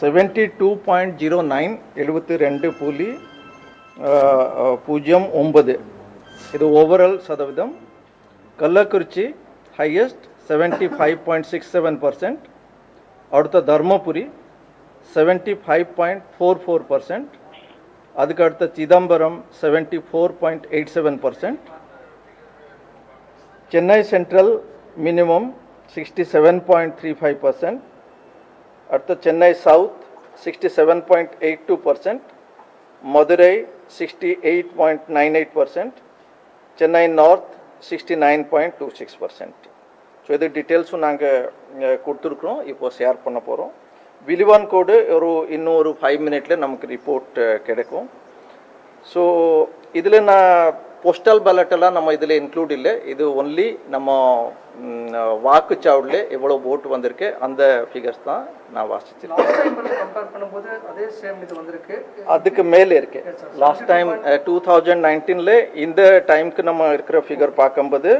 72.09 72.09 இது ஓவரால் சதவீதம். கள்ளக்குறிச்சி ஹையஸ்ட் 75.67%. அடுத்த தர்மபுரி 75.44%. அதுக்கு அடுத்த சிதம்பரம் 74.87%. Chennai central minimum 67.35%. அடுத்த Chennai south 67.82%. Madurai 68.98%. Chennai north 69.26%. So இது டீட்டெயில்ஸும் நாங்கள் கொடுத்துருக்குறோம், இப்போ ஷேர் பண்ண போகிறோம். விலிவான் கோடு இன்னும் ஒரு 5 மினிட்ல நமக்கு ரிப்போர்ட் கிடைக்கும். ஸோ இதில் நான் போஸ்டல் பேலட்டெல்லாம் நம்ம இதில் இன்க்ளூட் இல்லை. இது ஒன்லி நம்ம வாக்குச்சாவடியில் எவ்வளோ ஓட்டு வந்திருக்கு அந்த ஃபிகர்ஸ் தான் நான் வாசிச்சிருக்கேன். அதுக்கு மேலே இருக்கு. லாஸ்ட் டைம் 2019 இந்த டைமுக்கு நம்ம இருக்கிற ஃபிகர் பார்க்கும்போது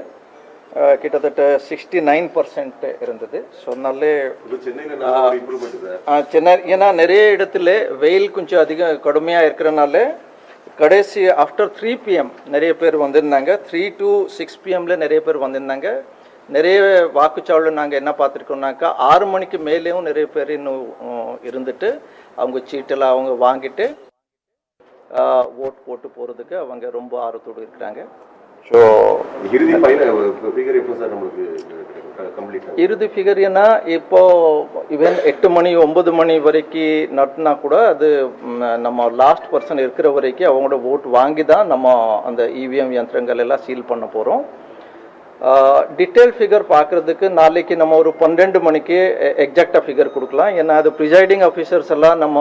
கிட்டத்தட்ட 69% இருந்தது. சொன்னாலே சென்னை, ஏன்னா நிறைய இடத்துல வெயில் கொஞ்சம் அதிகம் கடுமையாக இருக்கிறனால கடைசி ஆஃப்டர் 3 PM நிறைய பேர் வந்திருந்தாங்க. 3 to 6 PM நிறைய பேர் வந்திருந்தாங்க. நிறைய வாக்குச்சாவடியில் நாங்கள் என்ன பார்த்துருக்கோம்னாக்கா 6 மணிக்கு மேலேயும் நிறைய பேர் இன்னும் இருந்துட்டு அவங்க சீட்டெல்லாம் அவங்க வாங்கிட்டு ஓட்டு போட்டு போகிறதுக்கு அவங்க ரொம்ப ஆர்வத்தோடு இருக்கிறாங்க. ஸோ இறுதி ஃபிகர் ஏன்னா இப்போ ஈவன் 8 மணி 9 மணி வரைக்கும் நட்டினா கூட அது நம்ம லாஸ்ட் பர்சன் இருக்கிற வரைக்கும் அவங்களோட ஓட்டு வாங்கி தான் நம்ம அந்த இவிஎம் யந்திரங்கள் எல்லாம் சீல் பண்ண போகிறோம். டீட்டெயில் ஃபிகர் பார்க்குறதுக்கு நாளைக்கு நம்ம ஒரு 12 மணிக்கு எக்ஸாக்டாக ஃபிகர் கொடுக்கலாம். ஏன்னா அது ப்ரிசைடிங் ஆஃபீஸர்ஸ் எல்லாம் நம்ம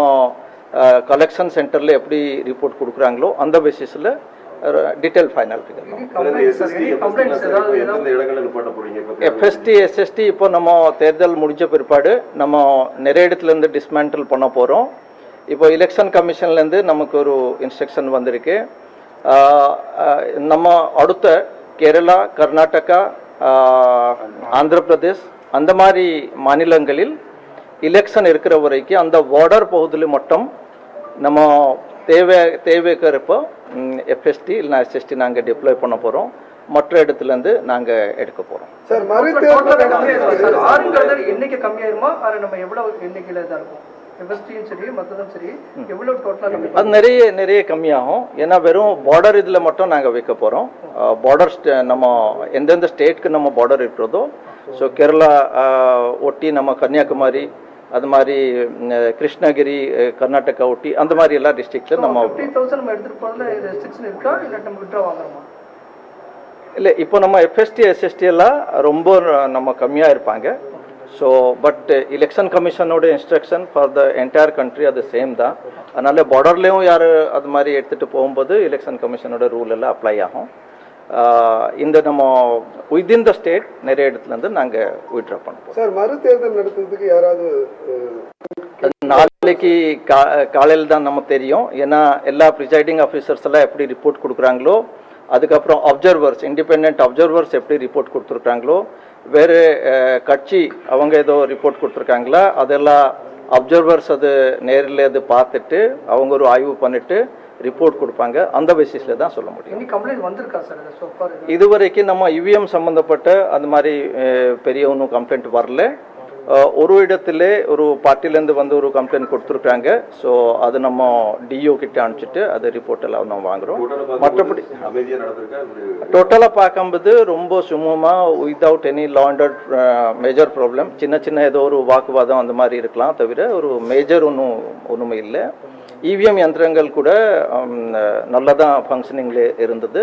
கலெக்ஷன் சென்டரில் எப்படி ரிப்போர்ட் கொடுக்குறாங்களோ அந்த பேசிஸில் detail final figure. FST SST இப்போ நம்ம தேர்தல் முடிஞ்ச பிற்பாடு நம்ம நிறைய இடத்துலேருந்து டிஸ்மேண்டில் பண்ண போகிறோம். இப்போ எலெக்ஷன் கமிஷன்லேருந்து நமக்கு ஒரு இன்ஸ்ட்ரக்ஷன் வந்திருக்கு. நம்ம அடுத்த கேரளா, கர்நாடகா, ஆந்திர பிரதேஷ் அந்த மாதிரி மாநிலங்களில் எலெக்ஷன் இருக்கிற வரைக்கும் அந்த பார்டர் பகுதியில் மட்டும் நம்ம தேவைக்கிறப்போ எஃப்எஸ்டி இல்லைனா எஸ்எஸ்டி நாங்கள் டிப்ளாய் பண்ண போகிறோம். மற்ற இடத்துலேருந்து நாங்கள் எடுக்க போகிறோம். சார் எண்ணிக்கை கம்மியாயிருமா? நம்ம எவ்வளோ எண்ணிக்கையில் தான் இருக்கும்? அது நிறைய கம்மியாகும். ஏன்னா வெறும் பார்டர் இதில் மட்டும் நாங்கள் வைக்க போகிறோம். பார்டர் நம்ம எந்தெந்த ஸ்டேட்க்கு நம்ம பார்டர் இருக்கிறதோ, ஸோ கேரளா ஒட்டி நம்ம கன்னியாகுமரி, அது மாதிரி கிருஷ்ணகிரி, கர்நாடகா ஒட்டி அந்த மாதிரி எல்லா டிஸ்ட்ரிக்ட்ல நம்ம இல்லை. இப்போ நம்ம எஃப்எஸ்டி எஸ்எஸ்டி எல்லாம் ரொம்ப நம்ம கம்மியாக இருப்பாங்க. ஸோ பட் எலெக்ஷன் கமிஷனோட instruction for the entire country அது சேம் தான். அதனால பார்டர்லேயும் யார் அது மாதிரி எடுத்துகிட்டு போகும்போது எலெக்ஷன் கமிஷனோட ரூல் எல்லாம் அப்ளை ஆகும். இந்த நம்ம வித்தின் த ஸ்டேட் நிறைய இடத்துலேருந்து நாங்கள் விட்ரா பண்ணுவோம். சார், மறு தேர்தல் நடத்துறதுக்கு யாராவது நாளைக்கு காலையில் தான் நம்ம தெரியும். ஏன்னா எல்லா ப்ரிசைடிங் ஆஃபீஸர்ஸ் எல்லாம் எப்படி ரிப்போர்ட் கொடுக்குறாங்களோ, அதுக்கப்புறம் அப்சர்வர்ஸ், இண்டிபெண்ட் அப்சர்வர்ஸ் எப்படி ரிப்போர்ட் கொடுத்துருக்காங்களோ, வேறு கட்சி அவங்க ஏதோ ரிப்போர்ட் கொடுத்துருக்காங்களா, அதெல்லாம் அப்சர்வர்ஸ் அது நேரில் அது பார்த்துட்டு அவங்க ஒரு ஆய்வு பண்ணிட்டு ரிப்போர்ட் கொடுப்பாங்க. அந்த பேசிஸில் தான் சொல்ல முடியும். இதுவரைக்கும் நம்ம இவிஎம் சம்மந்தப்பட்ட அந்த மாதிரி பெரிய ஒன்றும் கம்ப்ளைண்ட் வரல. ஒரு இடத்துல ஒரு பார்ட்டிலேருந்து வந்து ஒரு கம்ப்ளைண்ட் கொடுத்துருக்காங்க. ஸோ அது நம்ம டிஓ கிட்ட அனுப்பிச்சிட்டு அது ரிப்போர்ட் எல்லாம் நம்ம வாங்குறோம். மற்றபடி டோட்டலாக பார்க்கும்போது ரொம்ப சுமூகமாக without any law and major problem. சின்ன ஏதோ ஒரு வாக்குவாதம் அந்த மாதிரி இருக்கலாம், தவிர ஒரு மேஜர் ஒன்றுமே இல்லை. இவிஎம் யந்திரங்கள் கூட நல்லா தான் ஃபங்க்ஷனிங்கில் இருந்தது.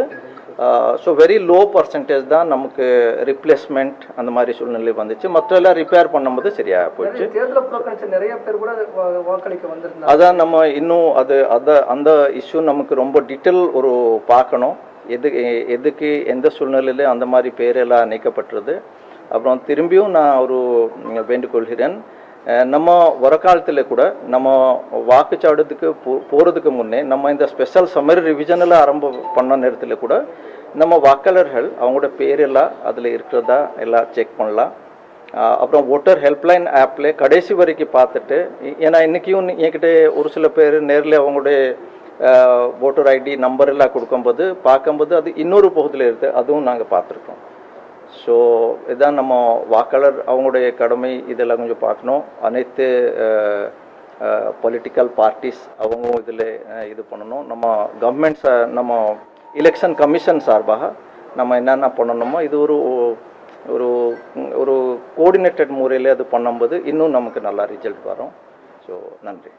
ஸோ வெரி லோ பர்சன்டேஜ் தான் நமக்கு ரிப்ளேஸ்மெண்ட் அந்த மாதிரி சூழ்நிலை வந்துச்சு. மற்ற எல்லாம் ரிப்பேர் பண்ணும்போது சரியாக போயிடுச்சு. அதான் நம்ம இன்னும் அந்த இஷ்யூ நமக்கு ரொம்ப டீட்டெயில் ஒரு பார்க்கணும். எதுக்கு எந்த சூழ்நிலையில் அந்த மாதிரி பேரெல்லாம் நீக்கப்பட்டுறது. அப்புறம் திரும்பியும் நான் ஒரு வேண்டுகொள்கிறேன், நம்ம வர காலத்தில் கூட நம்ம வாக்குச்சாவடிக்கு போகிறதுக்கு முன்னே நம்ம இந்த ஸ்பெஷல் சம்மர் ரிவிஷனில் ஆரம்பம் பண்ண நேரத்தில் கூட நம்ம வாக்காளர்கள் அவங்களோட பேரெல்லாம் அதில் இருக்கிறதா எல்லாம் செக் பண்ணலாம். அப்புறம் ஓட்டர் ஹெல்ப்லைன் ஆப்பில் கடைசி வரைக்கும் பார்த்துட்டு ஏன்னா இன்றைக்கும் என்கிட்ட ஒரு சில பேர் நேரில் அவங்களுடைய ஓட்டர் ஐடி நம்பர் எல்லாம் கொடுக்கும்போது பார்க்கும்போது அது இன்னொரு பகுதியில் இருக்குது, அதுவும் நாங்கள் பார்த்துருக்கோம். ஸோ இதான் நம்ம வாக்காளர் அவங்களுடைய கடமை, இதெல்லாம் கொஞ்சம் பார்க்கணும். அனைத்து பொலிட்டிக்கல் பார்ட்டிஸ் அவங்களும் இதில் இது பண்ணணும். நம்ம கவர்மெண்ட்ஸ் நம்ம எலெக்ஷன் கமிஷன் சார்பாக நம்ம என்னென்ன பண்ணணுமோ இது ஒரு ஒரு ஒரு கோஆர்டினேட்டட் முறையில் அது பண்ணும்போது இன்னும் நமக்கு நல்லா ரிசல்ட் வரும். ஸோ நன்றி.